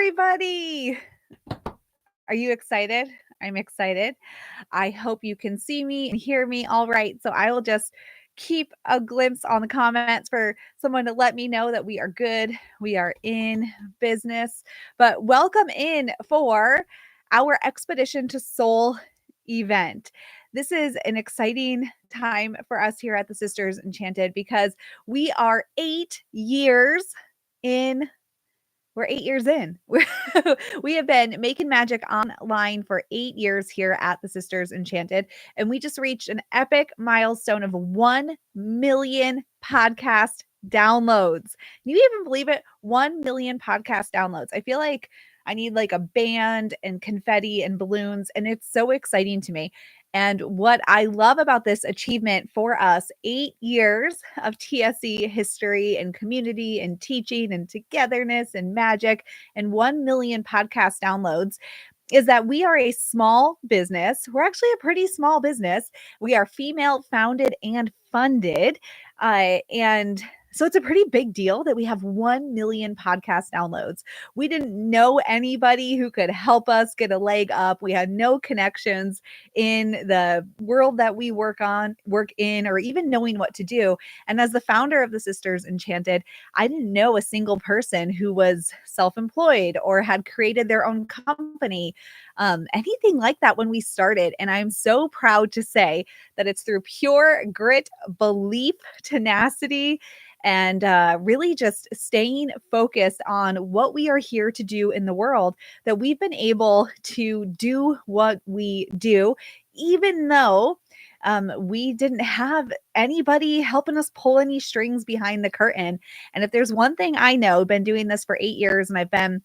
everybody. Are you excited? I'm excited. I hope you can see me and hear me all right. So I will just keep a glimpse on the comments for someone to let me know that we are good. We are in business. But welcome in for our Expedition to Soul event. This is an exciting time for us here at the Sisters Enchanted because we are 8 years in. We're 8 years in. We have been making magic online for 8 years here at the Sisters Enchanted. And we just reached an epic milestone of 1 million podcast downloads. Can you even believe it? 1 million podcast downloads. I feel like I need like a band and confetti and balloons. And it's so exciting to me. And what I love about this achievement for us, 8 years of TSE history and community and teaching and togetherness and magic and 1 million podcast downloads, is that we are a small business. We're actually a pretty small business. We are female founded and funded. And so it's a pretty big deal that we have 1 million podcast downloads. We didn't know anybody who could help us get a leg up. We had no connections in the world that we work in, or even knowing what to do. And as the founder of the Sisters Enchanted, I didn't know a single person who was self-employed or had created their own company, anything like that when we started. And I'm so proud to say that it's through pure grit, belief, tenacity, and really just staying focused on what we are here to do in the world that we've been able to do what we do, even though we didn't have anybody helping us pull any strings behind the curtain. And if there's one thing I know, I've been doing this for 8 years and I've been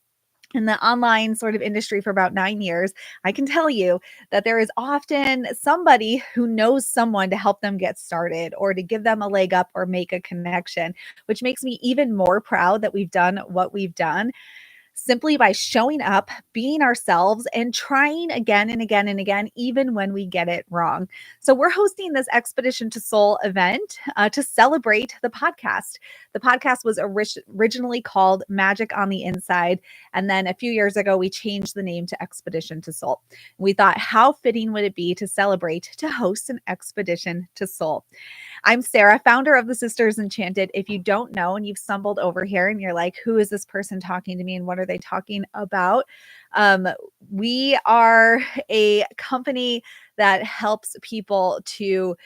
in the online sort of industry for about 9 years, I can tell you that there is often somebody who knows someone to help them get started or to give them a leg up or make a connection, which makes me even more proud that we've done what we've done simply by showing up, being ourselves, and trying again and again and again, even when we get it wrong. So we're hosting this Expedition to Soul event to celebrate the podcast. The podcast was originally called Magic on the Inside. And then a few years ago, we changed the name to Expedition to Soul. We thought, how fitting would it be to celebrate, to host an Expedition to Soul? I'm Sarah, founder of the Sisters Enchanted. If you don't know and you've stumbled over here and you're like, who is this person talking to me and what are they talking about? We are a company that helps people to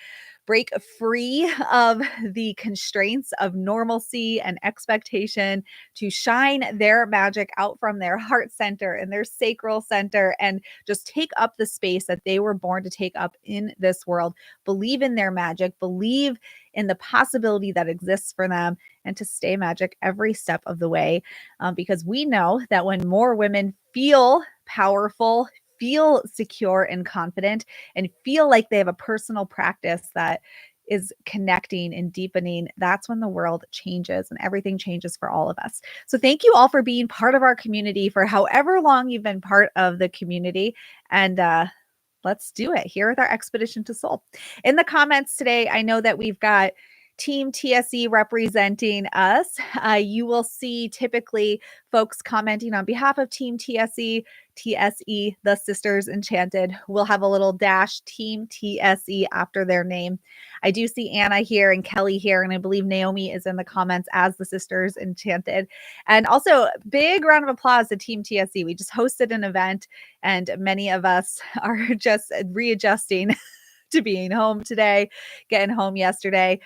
break free of the constraints of normalcy and expectation, to shine their magic out from their heart center and their sacral center and just take up the space that they were born to take up in this world. Believe in their magic, believe in the possibility that exists for them, and to stay magic every step of the way. Because we know that when more women feel powerful, feel secure and confident, and feel like they have a personal practice that is connecting and deepening, that's when the world changes and everything changes for all of us. So thank you all for being part of our community for however long you've been part of the community. And let's do it here with our Expedition to Soul. In the comments today, I know that we've got Team TSE representing us. You will see typically folks commenting on behalf of Team TSE, the Sisters Enchanted. We'll have a little dash Team TSE after their name. I do see Anna here and Kelly here, and I believe Naomi is in the comments as the Sisters Enchanted. And also, big round of applause to Team TSE. We just hosted an event, and many of us are just readjusting to being home today, getting home yesterday.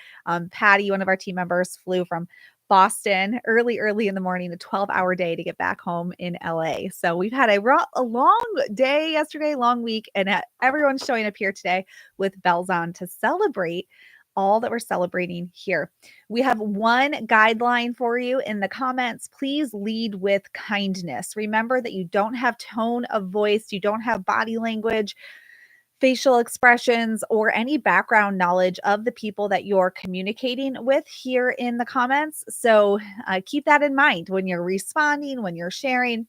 Patty, one of our team members, flew from Boston early in the morning, a 12-hour day to get back home in LA. So we've had a long day yesterday, long week, and everyone's showing up here today with bells on to celebrate all that we're celebrating here. We have one guideline for you in the comments. Please lead with kindness. Remember that you don't have tone of voice, you don't have body language, facial expressions, or any background knowledge of the people that you're communicating with here in the comments. So keep that in mind when you're responding, when you're sharing.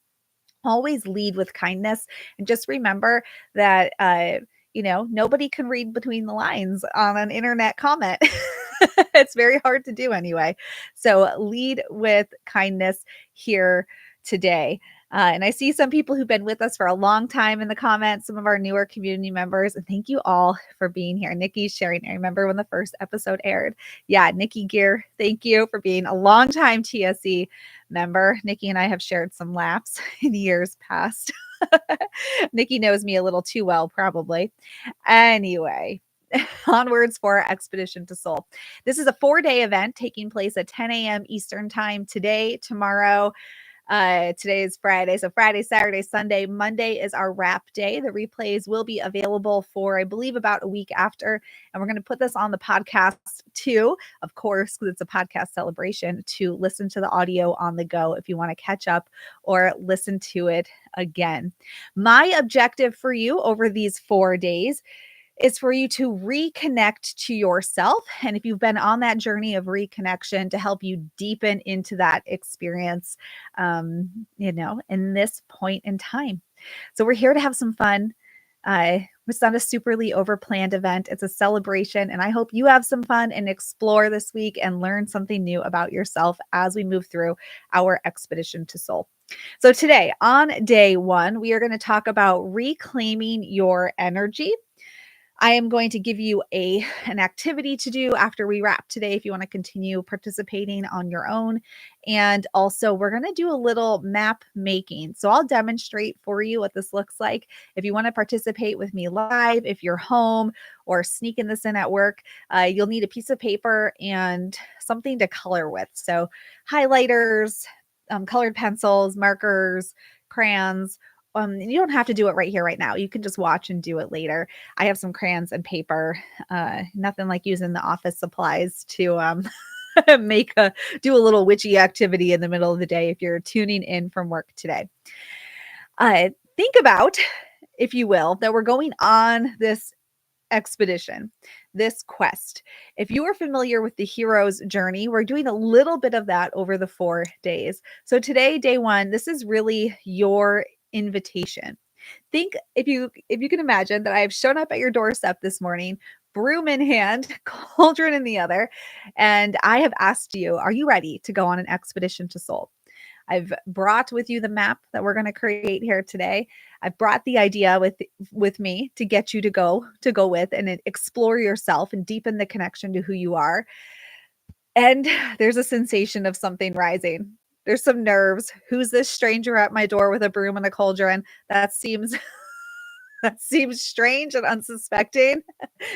Always lead with kindness. And just remember that, nobody can read between the lines on an internet comment. It's very hard to do anyway. So lead with kindness here today. And I see some people who've been with us for a long time in the comments, some of our newer community members. And thank you all for being here. Nikki's sharing. I remember when the first episode aired. Yeah, Nikki Gear, thank you for being a longtime TSE member. Nikki and I have shared some laughs in years past. Nikki knows me a little too well, probably. Anyway, onwards for Expedition to Soul. This is a 4-day event taking place at 10 a.m. Eastern time today, tomorrow. Today is Friday. So Friday, Saturday, Sunday, Monday is our wrap day. The replays will be available for, I believe, about a week after. And we're going to put this on the podcast too, of course, because it's a podcast celebration, to listen to the audio on the go if you want to catch up or listen to it again. My objective for you over these 4 days is for you to reconnect to yourself. And if you've been on that journey of reconnection, to help you deepen into that experience, in this point in time. So we're here to have some fun. It's not a superly overplanned event. It's a celebration. And I hope you have some fun and explore this week and learn something new about yourself as we move through our Expedition to Soul. So today, on day 1, we are going to talk about reclaiming your energy. I am going to give you an activity to do after we wrap today if you want to continue participating on your own. And also, we're going to do a little map making. So I'll demonstrate for you what this looks like. If you want to participate with me live, if you're home or sneaking this in at work, you'll need a piece of paper and something to color with. So highlighters, colored pencils, markers, crayons. You don't have to do it right here, right now. You can just watch and do it later. I have some crayons and paper. Nothing like using the office supplies to do a little witchy activity in the middle of the day if you're tuning in from work today. Think about, if you will, that we're going on this expedition, this quest. If you are familiar with the hero's journey, we're doing a little bit of that over the 4 days. So today, day 1, this is really your invitation. Think, if you can imagine, that I've shown up at your doorstep this morning, broom in hand, cauldron in the other, and I have asked you, are you ready to go on an expedition to Soul? I've brought with you the map that we're going to create here today. I've brought the idea with me to get you to go with and explore yourself and deepen the connection to who you are. And there's a sensation of something rising. There's some nerves. Who's this stranger at my door with a broom and a cauldron? That seems strange and unsuspecting.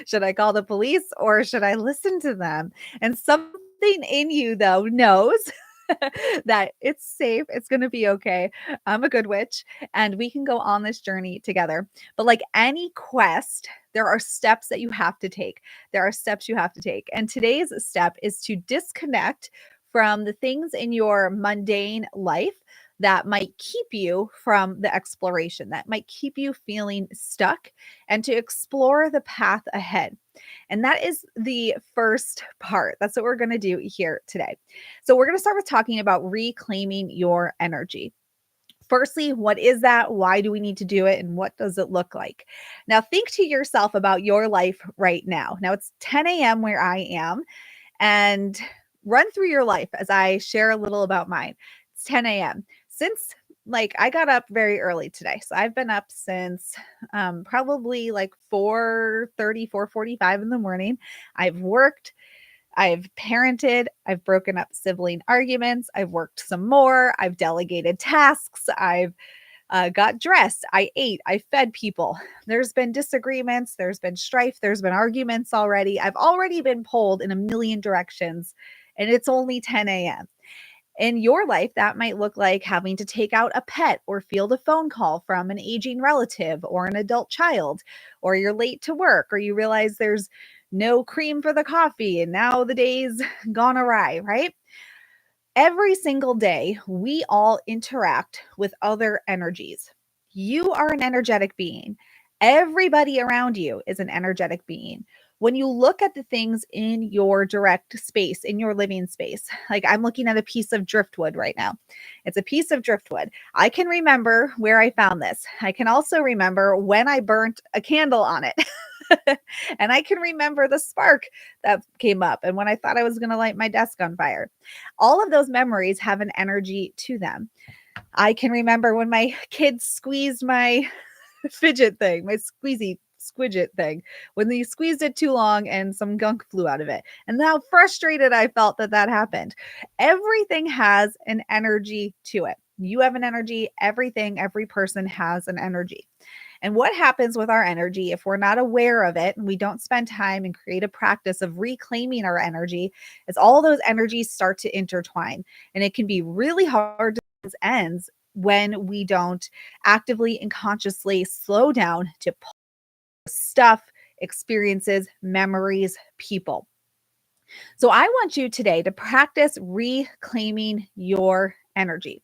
Should I call the police or should I listen to them? And something in you, though, knows that it's safe. It's going to be okay. I'm a good witch and we can go on this journey together. But like any quest, there are steps that you have to take. And today's step is to disconnect from the things in your mundane life that might keep you from the exploration, that might keep you feeling stuck, and to explore the path ahead. And that is the first part. That's what we're going to do here today. So we're going to start with talking about reclaiming your energy. Firstly, what is that? Why do we need to do it? And what does it look like? Now, think to yourself about your life right now. Now, it's 10 a.m. where I am, and run through your life as I share a little about mine. It's 10 a.m. Since I got up very early today. So I've been up since probably like 4:30, 4:45 in the morning. I've worked, I've parented, I've broken up sibling arguments, I've worked some more, I've delegated tasks, I've got dressed, I ate, I fed people. There's been disagreements, there's been strife, there's been arguments already. I've already been pulled in a million directions, and it's only 10 a.m. In your life, that might look like having to take out a pet or field a phone call from an aging relative or an adult child, or you're late to work, or you realize there's no cream for the coffee and now the day's gone awry, right? Every single day, we all interact with other energies. You are an energetic being. Everybody around you is an energetic being. When you look at the things in your direct space, in your living space, like I'm looking at a piece of driftwood right now. It's a piece of driftwood. I can remember where I found this. I can also remember when I burnt a candle on it. And I can remember the spark that came up and when I thought I was going to light my desk on fire. All of those memories have an energy to them. I can remember when my kids squeezed my fidget thing, my squeezy squidget thing, when they squeezed it too long and some gunk flew out of it. And how frustrated I felt that that happened. Everything has an energy to it. You have an energy, everything, every person has an energy. And what happens with our energy if we're not aware of it and we don't spend time and create a practice of reclaiming our energy is all those energies start to intertwine. And it can be really hard to ends when we don't actively and consciously slow down to pull stuff, experiences, memories, people. So I want you today to practice reclaiming your energy.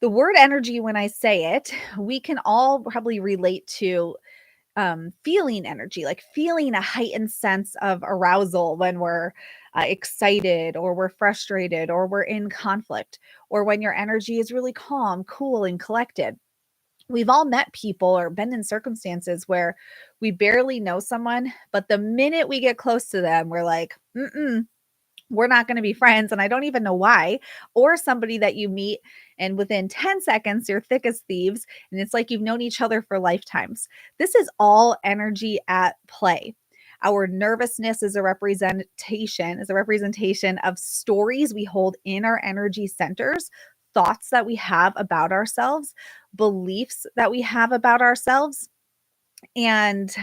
The word energy, when I say it, we can all probably relate to feeling energy, like feeling a heightened sense of arousal when we're excited or we're frustrated or we're in conflict, or when your energy is really calm, cool, and collected. We've all met people or been in circumstances where we barely know someone, but the minute we get close to them, we're like, mm-mm, we're not going to be friends. And I don't even know why. Or somebody that you meet and within 10 seconds, you're thick as thieves. And it's like you've known each other for lifetimes. This is all energy at play. Our nervousness is a representation of stories we hold in our energy centers, thoughts that we have about ourselves, beliefs that we have about ourselves. And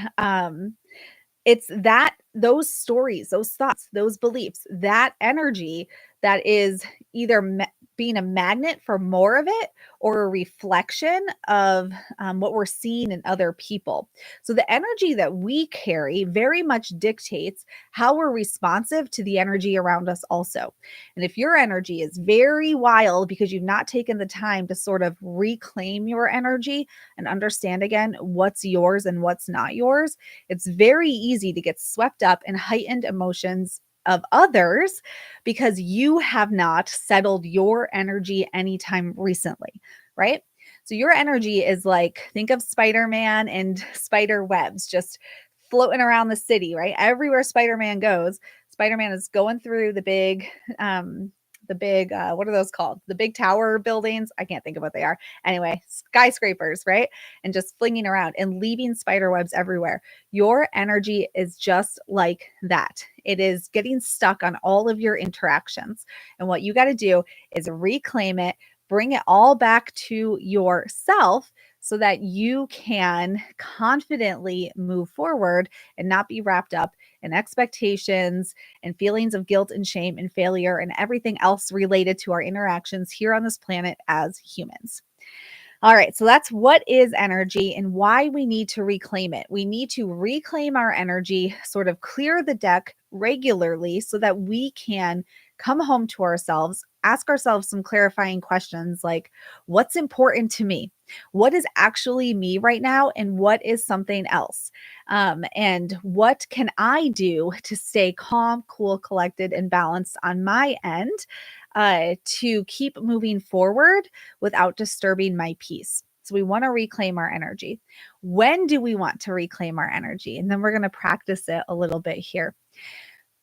it's that those stories, those thoughts, those beliefs, that energy that is either being a magnet for more of it or a reflection of what we're seeing in other people. So the energy that we carry very much dictates how we're responsive to the energy around us also. And if your energy is very wild because you've not taken the time to sort of reclaim your energy and understand again what's yours and what's not yours, it's very easy to get swept up in heightened emotions of others because you have not settled your energy anytime recently, right? So your energy is like, think of Spider-Man and spider webs just floating around the city, right? Everywhere Spider-Man goes, Spider-Man is going through the big what are those called? The big tower buildings. I can't think of what they are. Anyway, skyscrapers, right? And just flinging around and leaving spider webs everywhere. Your energy is just like that. It is getting stuck on all of your interactions. And what you got to do is reclaim it, bring it all back to yourself so that you can confidently move forward and not be wrapped up in expectations and feelings of guilt and shame and failure and everything else related to our interactions here on this planet as humans. All right, so that's what is energy and why we need to reclaim it. We need to reclaim our energy, sort of clear the deck regularly so that we can come home to ourselves, ask ourselves some clarifying questions like, what's important to me? What is actually me right now? And what is something else? And what can I do to stay calm, cool, collected, and balanced on my end to keep moving forward without disturbing my peace? So we want to reclaim our energy. When do we want to reclaim our energy? And then we're going to practice it a little bit here.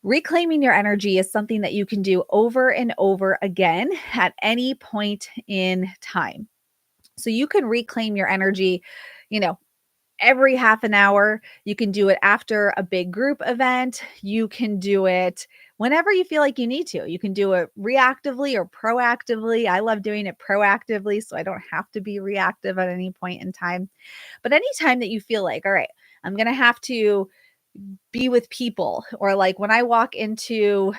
Reclaiming your energy is something that you can do over and over again at any point in time. So you can reclaim your energy, you know, every half an hour. You can do it after a big group event. You can do it whenever you feel like you need to. You can do it reactively or proactively. I love doing it proactively, so I don't have to be reactive at any point in time. But anytime that you feel like, all right, I'm going to have to be with people, or like when I walk into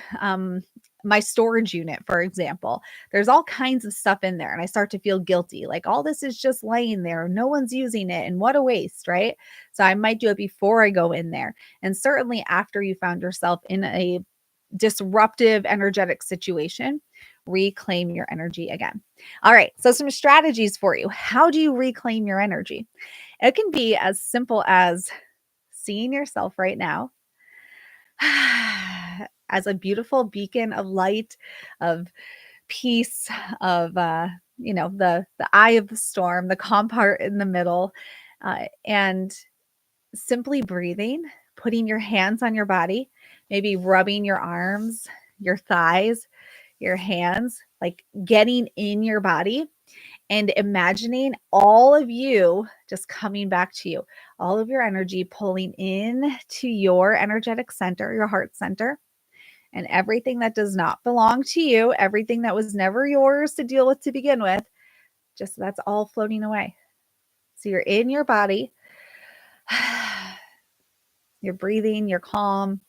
my storage unit, for example, there's all kinds of stuff in there and I start to feel guilty, like all this is just laying there, no one's using it, and what a waste, right? So I might do it before I go in there, and certainly after you found yourself in a disruptive energetic situation, reclaim your energy again. All right, so some strategies for you. How do you reclaim your energy? It can be as simple as seeing yourself right now as a beautiful beacon of light, of peace, of the eye of the storm, the calm part in the middle, and simply breathing, putting your hands on your body, maybe rubbing your arms, your thighs, your hands, like getting in your body and imagining all of you just coming back to you, all of your energy pulling in to your energetic center, your heart center, and everything that does not belong to you, everything that was never yours to deal with to begin with, just that's all floating away. So you're in your body, you're breathing, you're calm,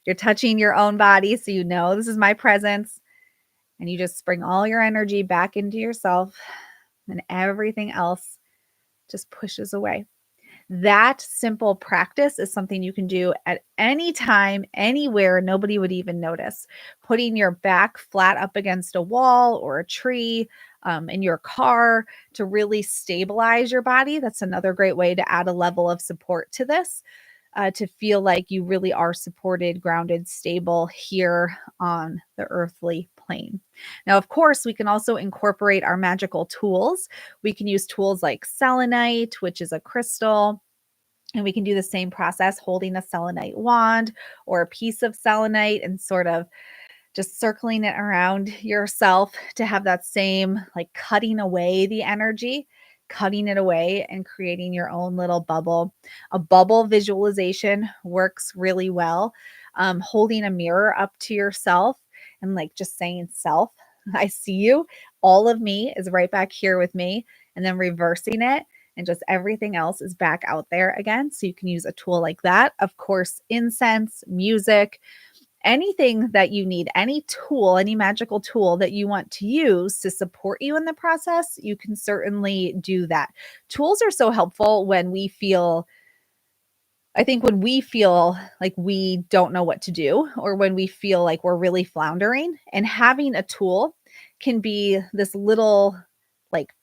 you're touching your own body. So you know this is my presence. And you just bring all your energy back into yourself, and everything else just pushes away. That simple practice is something you can do at any time, anywhere. Nobody would even notice. Putting your back flat up against a wall or a tree, in your car to really stabilize your body. That's another great way to add a level of support to this, to feel like you really are supported, grounded, stable here on the earthly plane. Now, of course, we can also incorporate our magical tools. We can use tools like selenite, which is a crystal. And we can do the same process, holding a selenite wand or a piece of selenite and sort of just circling it around yourself to have that same, like, cutting away the energy, cutting it away and creating your own little bubble. A bubble visualization works really well. Holding a mirror up to yourself and like just saying, self, I see you. All of me is right back here with me, and then reversing it. And just everything else is back out there again. So you can use a tool like that. Of course, incense, music, anything that you need, any tool, any magical tool that you want to use to support you in the process, you can certainly do that. Tools are so helpful when we feel, I think, when we feel like we don't know what to do, or when we feel like we're really floundering, and having a tool can be this little, like,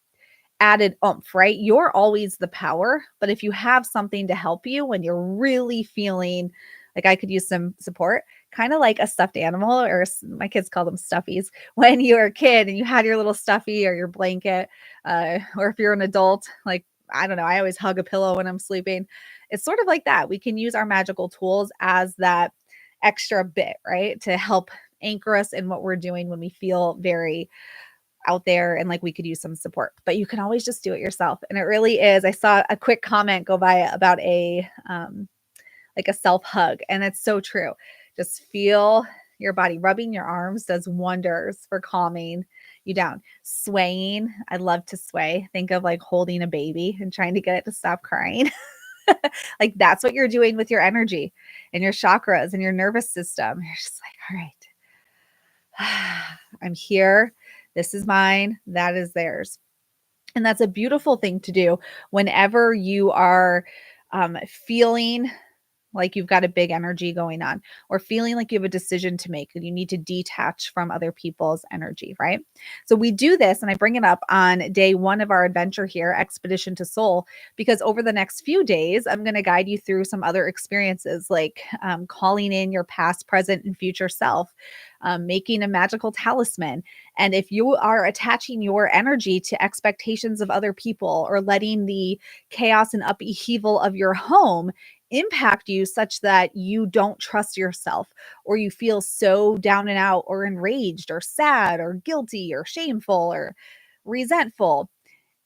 added oomph, right? You're always the power, but if you have something to help you when you're really feeling like I could use some support, kind of like a stuffed animal, or my kids call them stuffies. When you were a kid and you had your little stuffy or your blanket, or if you're an adult, like, I don't know, I always hug a pillow when I'm sleeping. It's sort of like that. We can use our magical tools as that extra bit, right? To help anchor us in what we're doing when we feel very out there and like we could use some support. But you can always just do it yourself. And it really is. I saw a quick comment go by about a like a self hug, and it's so true. Just feel your body. Rubbing your arms does wonders for calming you down. Swaying, I love to sway. Think of like holding a baby and trying to get it to stop crying. Like, that's what you're doing with your energy and your chakras and your nervous system. You're just like, all right, I'm here. This is mine. That is theirs. And that's a beautiful thing to do whenever you are feeling like you've got a big energy going on, or feeling like you have a decision to make and you need to detach from other people's energy, right? So we do this, and I bring it up on day one of our adventure here, Expedition to Soul, because over the next few days, I'm going to guide you through some other experiences, like calling in your past, present, and future self, making a magical talisman. And if you are attaching your energy to expectations of other people, or letting the chaos and upheaval of your home impact you such that you don't trust yourself, or you feel so down and out, or enraged, or sad, or guilty, or shameful, or resentful,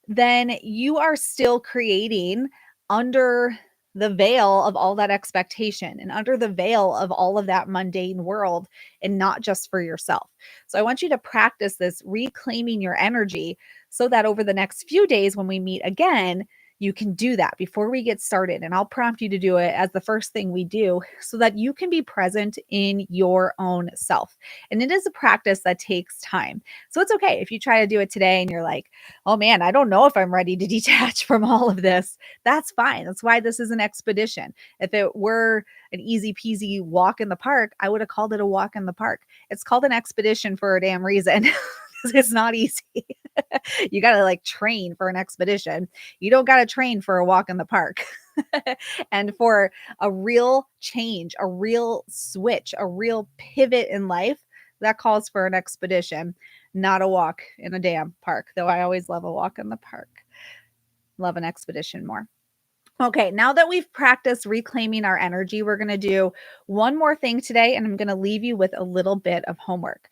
then you are still creating under the veil of all that expectation and under the veil of all of that mundane world, and not just for yourself. So I want you to practice this reclaiming your energy, so that over the next few days when we meet again, you can do that before we get started. And I'll prompt you to do it as the first thing we do, so that you can be present in your own self. And it is a practice that takes time. So it's okay if you try to do it today and you're like, oh man, I don't know if I'm ready to detach from all of this. That's fine. That's why this is an expedition. If it were an easy peasy walk in the park, I would have called it a walk in the park. It's called an expedition for a damn reason. It's not easy. You got to like train for an expedition. You don't got to train for a walk in the park. And for a real change, a real switch, a real pivot in life, that calls for an expedition, not a walk in a damn park. Though I always love a walk in the park. Love an expedition more. Okay, now that we've practiced reclaiming our energy, we're going to do one more thing today, and I'm going to leave you with a little bit of homework.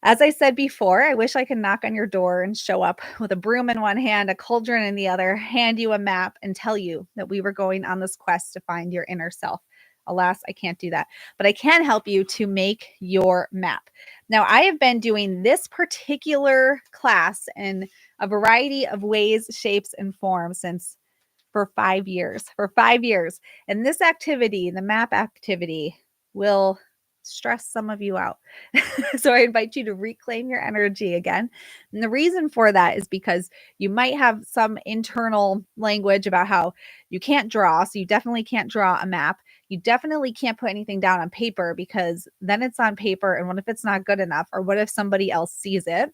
As I said before, I wish I could knock on your door and show up with a broom in one hand, a cauldron in the other, hand you a map, and tell you that we were going on this quest to find your inner self. Alas, I can't do that, but I can help you to make your map. Now, I have been doing this particular class in a variety of ways, shapes, and forms since for 5 years. For 5 years. And this activity, the map activity, will stress some of you out. So I invite you to reclaim your energy again. And the reason for that is because you might have some internal language about how you can't draw. So you definitely can't draw a map. You definitely can't put anything down on paper because then it's on paper. And what if it's not good enough? Or what if somebody else sees it?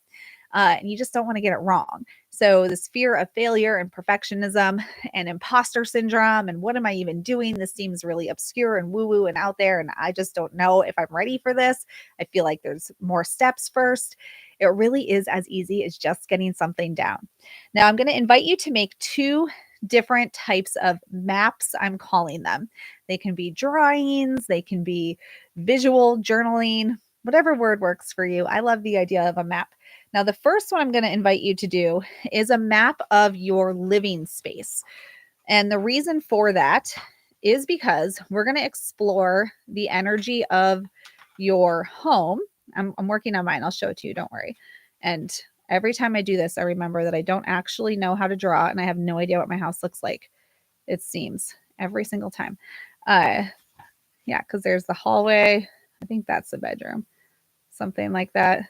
And you just don't want to get it wrong. So, this fear of failure and perfectionism and imposter syndrome, and what am I even doing? This seems really obscure and woo woo and out there. And I just don't know if I'm ready for this. I feel like there's more steps first. It really is as easy as just getting something down. Now, I'm going to invite you to make two different types of maps. I'm calling them. They can be drawings, they can be visual journaling, whatever word works for you. I love the idea of a map. Now, the first one I'm going to invite you to do is a map of your living space. And the reason for that is because we're going to explore the energy of your home. I'm working on mine. I'll show it to you. Don't worry. And every time I do this, I remember that I don't actually know how to draw and I have no idea what my house looks like. It seems every single time. Yeah, because there's the hallway. I think that's the bedroom. Something like that.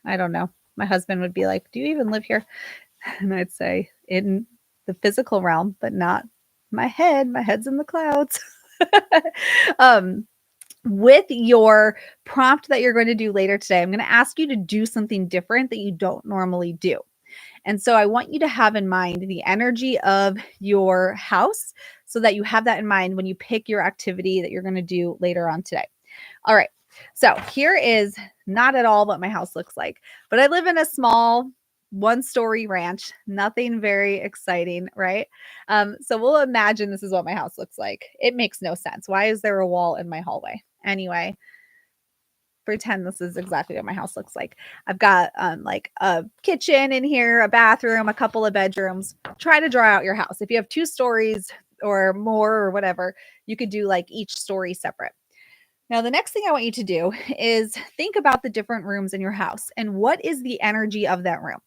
I don't know. My husband would be like, "Do you even live here?" And I'd say, "In the physical realm, but not my head. My head's in the clouds." um, with your prompt that you're going to do later today, I'm going to ask you to do something different that you don't normally do. And so I want you to have in mind the energy of your house so that you have that in mind when you pick your activity that you're going to do later on today. All right. So here is not at all what my house looks like, but I live in a small 1-story ranch, nothing very exciting, right? So we'll imagine this is what my house looks like. It makes no sense. Why is there a wall in my hallway? Anyway, pretend this is exactly what my house looks like. I've got like a kitchen in here, a bathroom, a couple of bedrooms. Try to draw out your house. If you have 2 stories or more or whatever, you could do like each story separate. Now, the next thing I want you to do is think about the different rooms in your house and what is the energy of that room.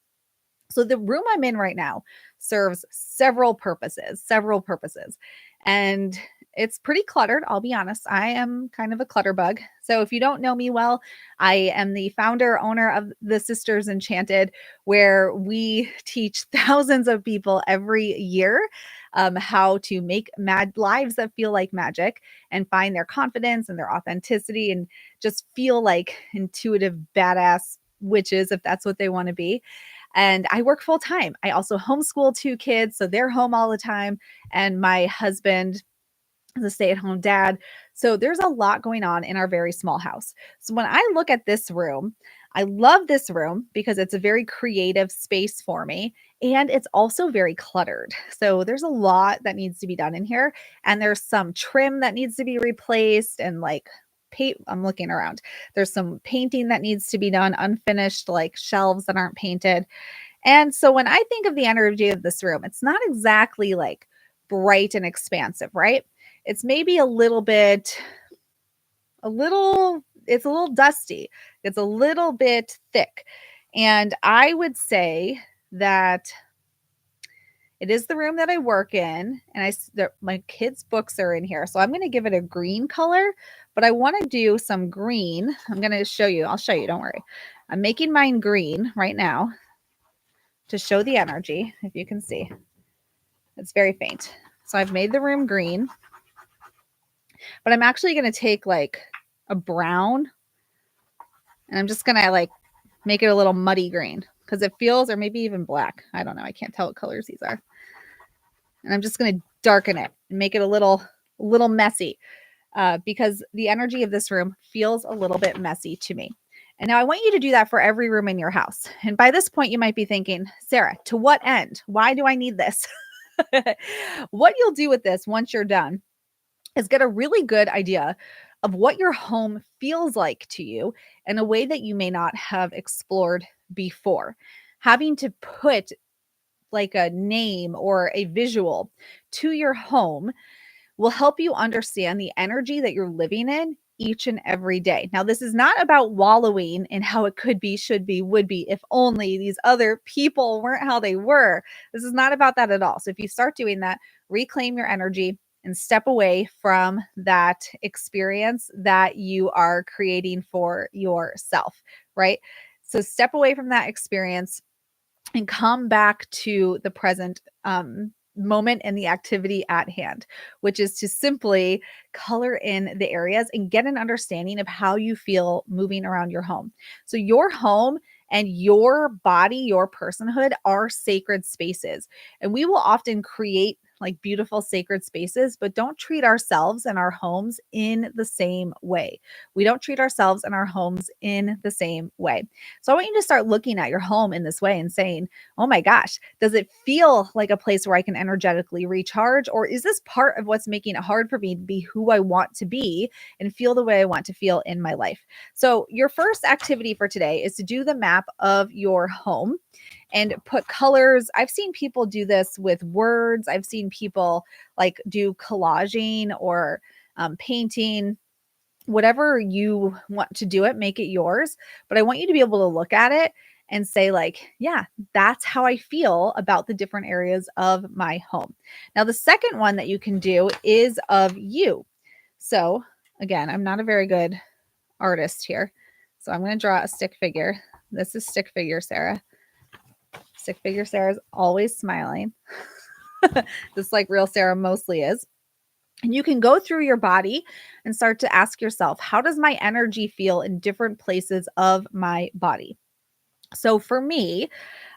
So the room I'm in right now serves several purposes. And it's pretty cluttered. I'll be honest. I am kind of a clutter bug. So if you don't know me well, I am the founder, owner of the Sisters Enchanted, where we teach thousands of people every year how to make mad lives that feel like magic and find their confidence and their authenticity and just feel like intuitive, badass witches if that's what they want to be. And I work full time. I also homeschool 2 kids, so they're home all the time. And my husband is a stay-at-home dad. So there's a lot going on in our very small house. So when I look at this room, I love this room because it's a very creative space for me. And it's also very cluttered. So there's a lot that needs to be done in here. And there's some trim that needs to be replaced and like paint. I'm looking around. There's some painting that needs to be done, unfinished, like shelves that aren't painted. And so when I think of the energy of this room, it's not exactly like bright and expansive, right? It's maybe it's a little dusty. It's a little bit thick. And I would say that it is the room that I work in, and my kids' books are in here. So I'm going to give it a green color, but I want to do some green. I'm going to show you. I'll show you. Don't worry. I'm making mine green right now to show the energy, if you can see. It's very faint. So I've made the room green, but I'm actually going to take like a brown and I'm just going to like make it a little muddy green because it feels, or maybe even black. I don't know. I can't tell what colors these are. And I'm just going to darken it and make it a little messy because the energy of this room feels a little bit messy to me. And now I want you to do that for every room in your house. And by this point, you might be thinking, Sarah, to what end? Why do I need this? What you'll do with this once you're done is get a really good idea of what your home feels like to you in a way that you may not have explored before. Having to put like a name or a visual to your home will help you understand the energy that you're living in each and every day. Now, this is not about wallowing in how it could be, should be, would be, if only these other people weren't how they were. This is not about that at all. So, if you start doing that, reclaim your energy and step away from that experience that you are creating for yourself, right? So, step away from that experience and come back to the present moment and the activity at hand, which is to simply color in the areas and get an understanding of how you feel moving around your home. So, your home and your body, your personhood are sacred spaces. And we will often create like beautiful sacred spaces, but don't treat ourselves and our homes in the same way. We don't treat ourselves and our homes in the same way. So I want you to start looking at your home in this way and saying, oh my gosh, does it feel like a place where I can energetically recharge? Or is this part of what's making it hard for me to be who I want to be and feel the way I want to feel in my life? So, your first activity for today is to do the map of your home and put colors. I've seen people do this with words. I've seen people like do collaging or painting. Whatever you want to do it, make it yours. But I want you to be able to look at it and say, like, yeah, that's how I feel about the different areas of my home. Now, the second one that you can do is of you. So, again, I'm not a very good artist here. So, I'm going to draw a stick figure. This is stick figure Sarah. Stick figure Sarah is always smiling, just like real Sarah mostly is. And you can go through your body and start to ask yourself, how does my energy feel in different places of my body? So for me,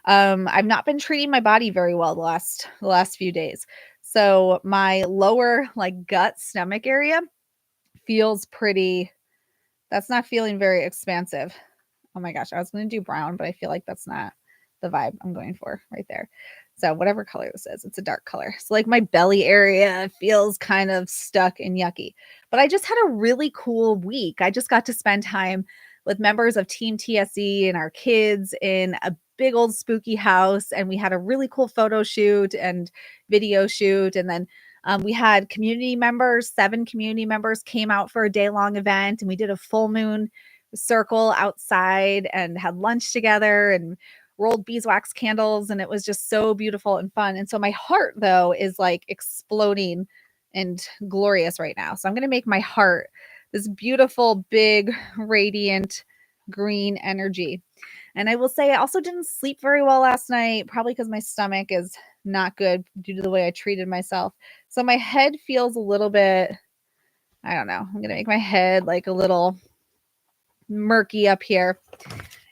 I've not been treating my body very well the last few days. So my lower like gut stomach area feels pretty, that's not feeling very expansive. Oh my gosh, I was going to do brown, but I feel like that's not the vibe I'm going for right there. So whatever color this is, it's a dark color. So like my belly area feels kind of stuck and yucky. But I just had a really cool week. I just got to spend time with members of Team TSE and our kids in a big old spooky house. And we had a really cool photo shoot and video shoot. And then we had community members, 7 community members came out for a day-long event. And we did a full moon circle outside and had lunch together and rolled beeswax candles, and it was just so beautiful and fun. And so my heart though is like exploding and glorious right now. So I'm going to make my heart this beautiful, big, radiant green energy. And I will say I also didn't sleep very well last night, probably because my stomach is not good due to the way I treated myself. So my head feels a little bit, I don't know, I'm going to make my head like a little murky up here.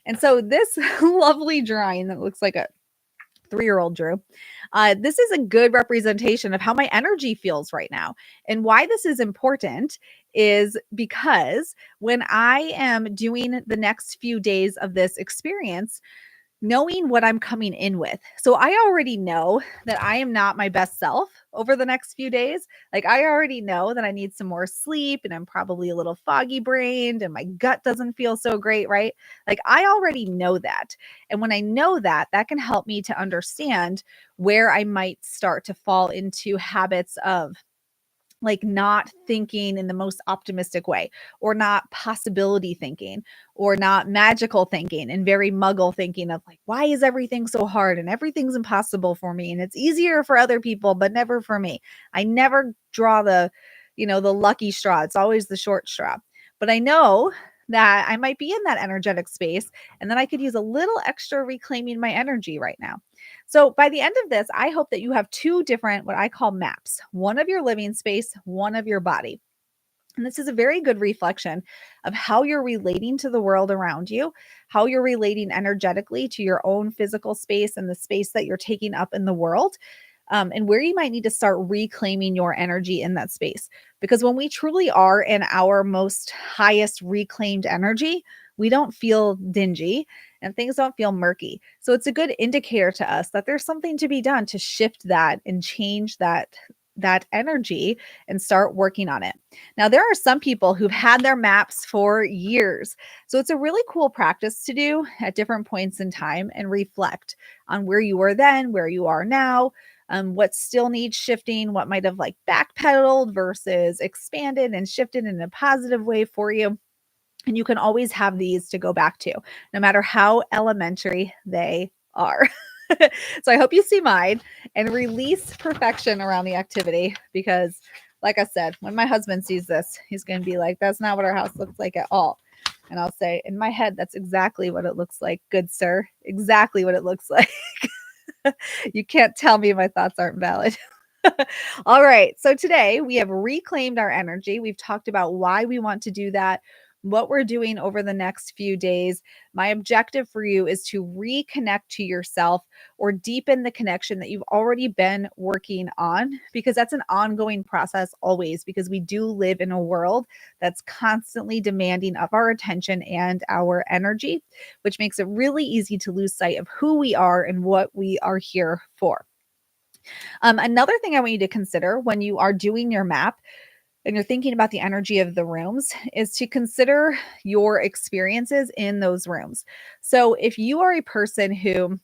And so this lovely drawing that looks like a 3-year-old drew, this is a good representation of how my energy feels right now. And why this is important is because when I am doing the next few days of this experience, knowing what I'm coming in with. So I already know that I am not my best self over the next few days. Like I already know that I need some more sleep and I'm probably a little foggy brained and my gut doesn't feel so great, right? Like I already know that. And when I know that, that can help me to understand where I might start to fall into habits of like not thinking in the most optimistic way, or not possibility thinking, or not magical thinking, and very muggle thinking of like, why is everything so hard and everything's impossible for me? And it's easier for other people, but never for me. I never draw the, the lucky straw. It's always the short straw. But I know that I might be in that energetic space and then I could use a little extra reclaiming my energy right now. So by the end of this, I hope that you have 2 different, what I call maps, one of your living space, one of your body. And this is a very good reflection of how you're relating to the world around you, how you're relating energetically to your own physical space and the space that you're taking up in the world. And where you might need to start reclaiming your energy in that space. Because when we truly are in our most highest reclaimed energy, we don't feel dingy and things don't feel murky. So it's a good indicator to us that there's something to be done to shift that and change that that energy and start working on it. Now, there are some people who've had their maps for years. So it's a really cool practice to do at different points in time and reflect on where you were then, where you are now, what still needs shifting, what might have like backpedaled versus expanded and shifted in a positive way for you. And you can always have these to go back to, no matter how elementary they are. So I hope you see mine and release perfection around the activity because, like I said, when my husband sees this, he's going to be like, that's not what our house looks like at all. And I'll say, in my head, that's exactly what it looks like. Good sir. Exactly what it looks like. You can't tell me my thoughts aren't valid. All right. So today we have reclaimed our energy. We've talked about why we want to do that, what we're doing over the next few days. My objective for you is to reconnect to yourself or deepen the connection that you've already been working on, because that's an ongoing process always, because we do live in a world that's constantly demanding of our attention and our energy, which makes it really easy to lose sight of who we are and what we are here for. Another thing I want you to consider when you are doing your map and you're thinking about the energy of the rooms is to consider your experiences in those rooms. So if you are a person who,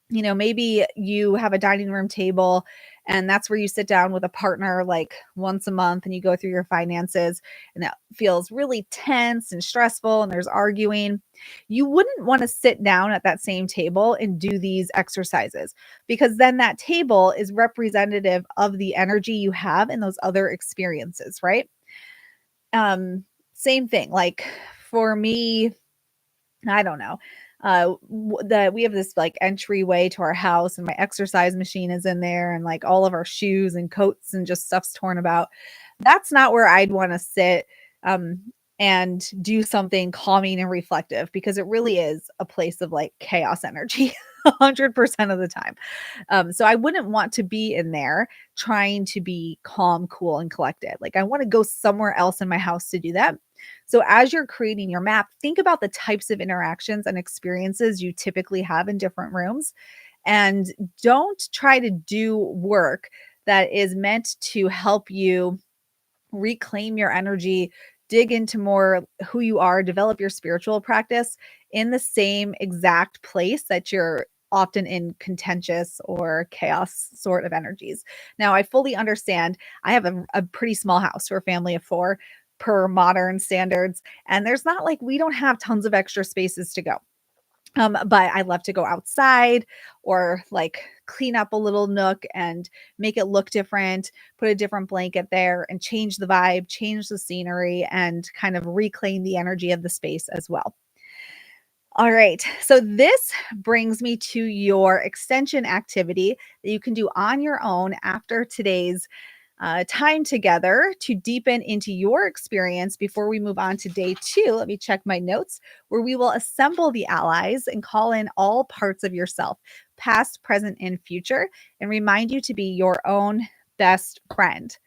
maybe you have a dining room table and that's where you sit down with a partner like once a month and you go through your finances and that feels really tense and stressful and there's arguing. You wouldn't want to sit down at that same table and do these exercises because then that table is representative of the energy you have in those other experiences, right? Um, Same thing. Like for me, I don't know. That we have this like entryway to our house, and my exercise machine is in there, and like all of our shoes and coats and just stuff's torn about. That's not where I'd want to sit um, and do something calming and reflective because it really is a place of like chaos energy 100% of the time. So I wouldn't want to be in there trying to be calm, cool, and collected. Like I want to go somewhere else in my house to do that. So as you're creating your map, think about the types of interactions and experiences you typically have in different rooms. And don't try to do work that is meant to help you reclaim your energy, dig into more who you are, develop your spiritual practice in the same exact place that you're often in contentious or chaos sort of energies. Now, I fully understand. I have a pretty small house. We're a family of four per modern standards. And there's not like we don't have tons of extra spaces to go. But I love to go outside or like clean up a little nook and make it look different, put a different blanket there and change the vibe, change the scenery, and kind of reclaim the energy of the space as well. All right. So this brings me to your extension activity that you can do on your own after today's time together to deepen into your experience before we move on to day 2. Let me check my notes where we will assemble the allies and call in all parts of yourself, past, present, and future, and remind you to be your own best friend.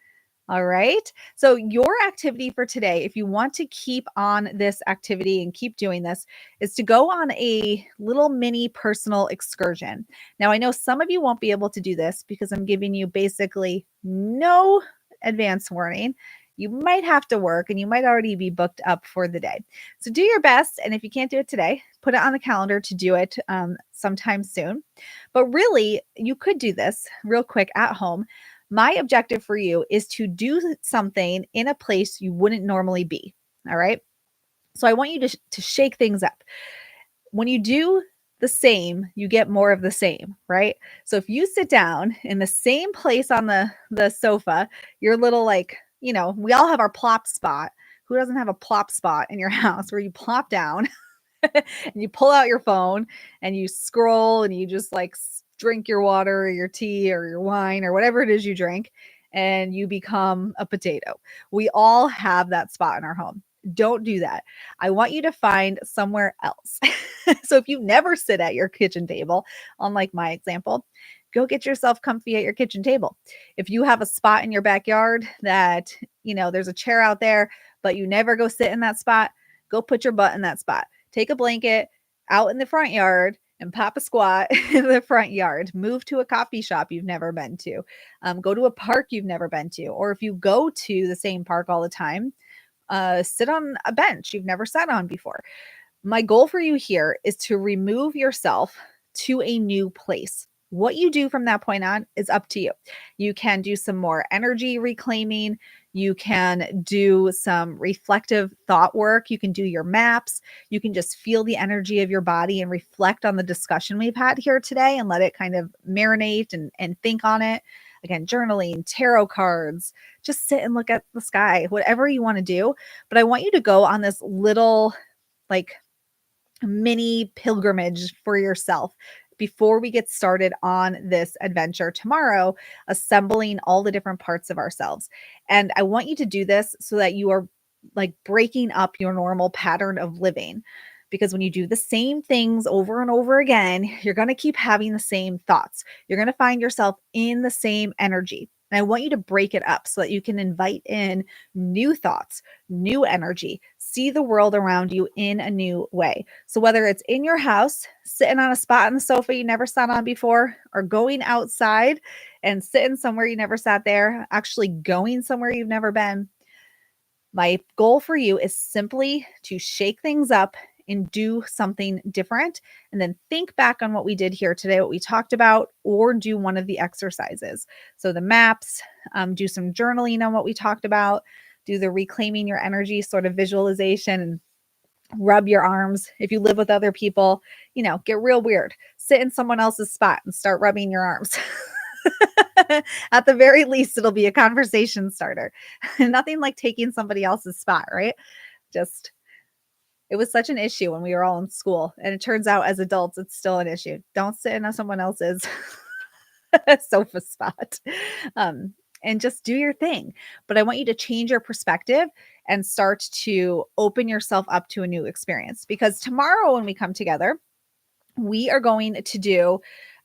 All right. So, your activity for today, if you want to keep on this activity and keep doing this, is to go on a little mini personal excursion. Now, I know some of you won't be able to do this because I'm giving you basically no advance warning. You might have to work and you might already be booked up for the day. So, do your best. And if you can't do it today, put it on the calendar to do it sometime soon. But really, you could do this real quick at home. My objective for you is to do something in a place you wouldn't normally be. All right. So I want you to shake things up. When you do the same, you get more of the same, right? So if you sit down in the same place on the sofa, your little like, we all have our plop spot. Who doesn't have a plop spot in your house where you plop down and you pull out your phone and you scroll and you just like drink your water or your tea or your wine or whatever it is you drink and you become a potato. We all have that spot in our home. Don't do that. I want you to find somewhere else. So if you never sit at your kitchen table, unlike my example, go get yourself comfy at your kitchen table. If you have a spot in your backyard that, there's a chair out there, but you never go sit in that spot, go put your butt in that spot. Take a blanket out in the front yard and pop a squat in the front yard. Move to a coffee shop you've never been to. Go to a park you've never been to. Or if you go to the same park all the time, sit on a bench you've never sat on before. My goal for you here is to remove yourself to a new place. What you do from that point on is up to you. You can do some more energy reclaiming. You can do some reflective thought work. You can do your maps. You can just feel the energy of your body and reflect on the discussion we've had here today and let it kind of marinate and think on it. Again, journaling, tarot cards, just sit and look at the sky, whatever you want to do. But I want you to go on this little, like, mini pilgrimage for yourself before we get started on this adventure tomorrow, assembling all the different parts of ourselves. And I want you to do this so that you are like breaking up your normal pattern of living. Because when you do the same things over and over again, you're going to keep having the same thoughts. You're going to find yourself in the same energy. And I want you to break it up so that you can invite in new thoughts, new energy, see the world around you in a new way. So whether it's in your house, sitting on a spot on the sofa you never sat on before, or going outside and sitting somewhere you never sat there, actually going somewhere you've never been, my goal for you is simply to shake things up and do something different. And then think back on what we did here today, what we talked about, or do one of the exercises. So the maps, do some journaling on what we talked about, do the reclaiming your energy sort of visualization, and rub your arms. If you live with other people, get real weird. Sit in someone else's spot and start rubbing your arms. At the very least, it'll be a conversation starter. Nothing like taking somebody else's spot, right? It was such an issue when we were all in school. And it turns out as adults, it's still an issue. Don't sit in someone else's sofa spot. And just do your thing. But I want you to change your perspective and start to open yourself up to a new experience. Because tomorrow when we come together, we are going to do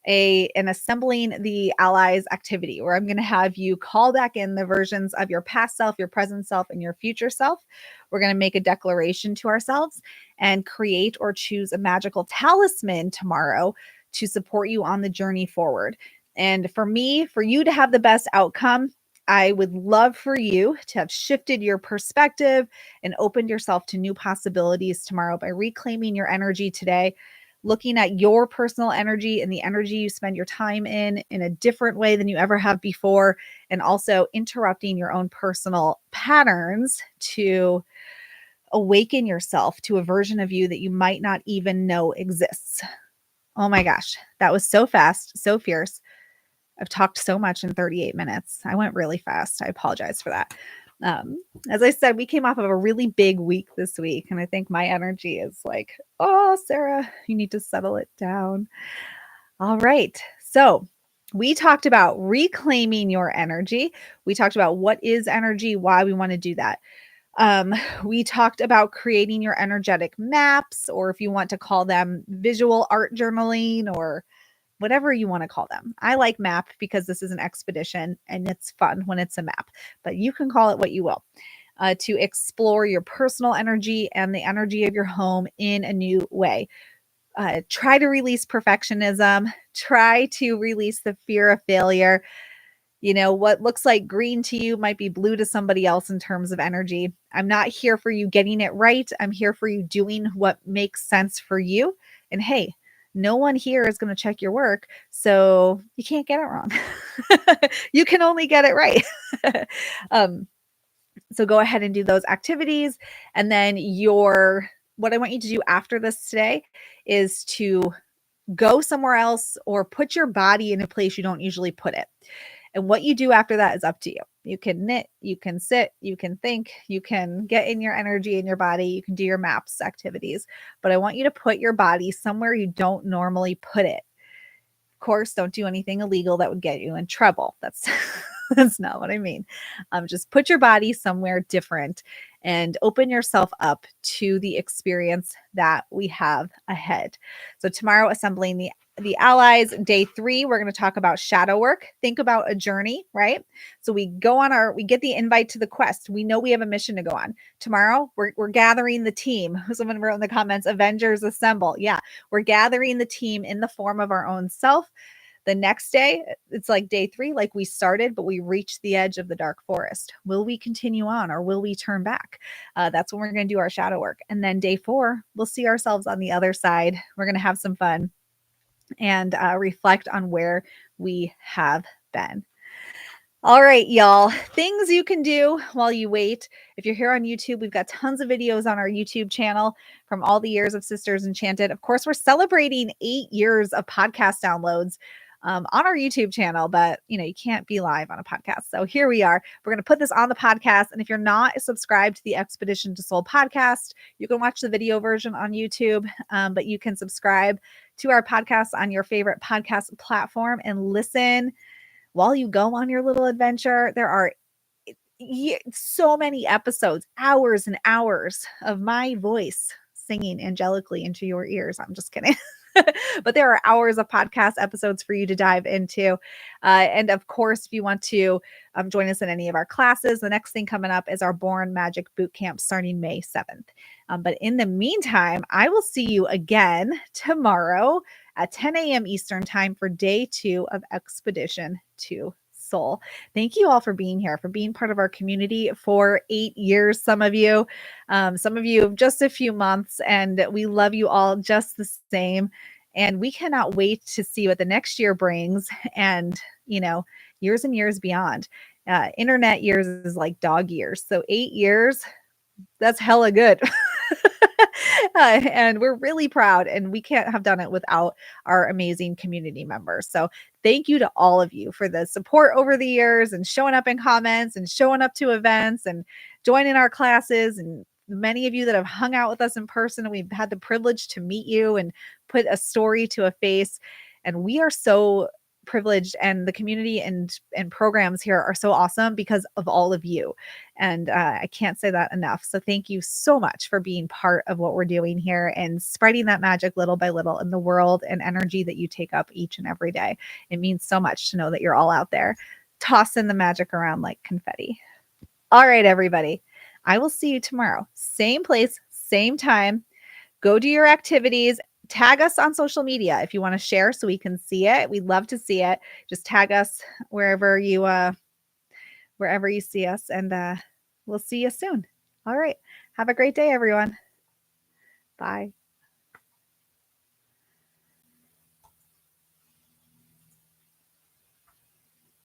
an assembling the allies activity where I'm going to have you call back in the versions of your past self, your present self, and your future self. We're going to make a declaration to ourselves and create or choose a magical talisman tomorrow to support you on the journey forward. And for you to have the best outcome, I would love for you to have shifted your perspective and opened yourself to new possibilities tomorrow by reclaiming your energy today, looking at your personal energy and the energy you spend your time in a different way than you ever have before, and also interrupting your own personal patterns to awaken yourself to a version of you that you might not even know exists. Oh my gosh, that was so fast, so fierce. I've talked so much in 38 minutes. I went really fast. I apologize for that. As I said, we came off of a really big week this week, and I think my energy is like, oh, Sarah, you need to settle it down. All right. So we talked about reclaiming your energy. We talked about what is energy, why we want to do that. We talked about creating your energetic maps, or if you want to call them visual art journaling, or whatever you want to call them. I like map because this is an expedition and it's fun when it's a map, but you can call it what you will. To explore your personal energy and the energy of your home in a new way. Try to release perfectionism. Try to release the fear of failure. What looks like green to you might be blue to somebody else in terms of energy. I'm not here for you getting it right. I'm here for you doing what makes sense for you. And hey, no one here is going to check your work, so you can't get it wrong. You can only get it right. So go ahead and do those activities. And then what I want you to do after this today is to go somewhere else or put your body in a place you don't usually put it. And what you do after that is up to you. You can knit, you can sit, you can think, you can get in your energy in your body, you can do your maps activities. But I want you to put your body somewhere you don't normally put it. Of course, don't do anything illegal that would get you in trouble. That's not what I mean. Just put your body somewhere different and open yourself up to the experience that we have ahead. So tomorrow, assembling the the allies. Day 3, we're going to talk about shadow work. Think about a journey, right? So we get the invite to the quest. We know we have a mission to go on. Tomorrow, we're gathering the team. Someone wrote in the comments, Avengers Assemble. Yeah, we're gathering the team in the form of our own self. The next day, it's like day 3, like we started, but we reached the edge of the dark forest. Will we continue on or will we turn back? That's when we're going to do our shadow work. And then day 4, we'll see ourselves on the other side. We're going to have some fun and reflect on where we have been. All right, y'all. Things you can do while you wait. If you're here on YouTube, we've got tons of videos on our YouTube channel from all the years of Sisters Enchanted. Of course, we're celebrating 8 years of podcast downloads on our YouTube channel, but you can't be live on a podcast. So here we are. We're going to put this on the podcast. And if you're not subscribed to the Expedition to Soul podcast, you can watch the video version on YouTube, but you can subscribe to our podcast on your favorite podcast platform and listen while you go on your little adventure. There are so many episodes, hours and hours of my voice singing angelically into your ears. I'm just kidding. But there are hours of podcast episodes for you to dive into. And of course, if you want to join us in any of our classes, the next thing coming up is our Born Magic Bootcamp starting May 7th. But in the meantime, I will see you again tomorrow at 10 a.m. Eastern time for day 2 of Expedition to Soul. Thank you all for being here, for being part of our community for 8 years. Some of you just a few months, and we love you all just the same. And we cannot wait to see what the next year brings, and years and years beyond. Internet years is like dog years. So 8 years, that's hella good. And we're really proud, and we can't have done it without our amazing community members. So thank you to all of you for the support over the years and showing up in comments and showing up to events and joining our classes, and many of you that have hung out with us in person. And we've had the privilege to meet you and put a story to a face. And we are so privileged, and the community and programs here are so awesome because of all of you. And I can't say that enough. So thank you so much for being part of what we're doing here and spreading that magic little by little in the world and energy that you take up each and every day. It means so much to know that you're all out there tossing the magic around like confetti. All right, everybody. I will see you tomorrow. Same place, same time. Go do your activities. Tag us on social media if you want to share so we can see it. We'd love to see it. Just tag us wherever you see us, and we'll see you soon. All right. Have a great day, everyone. Bye.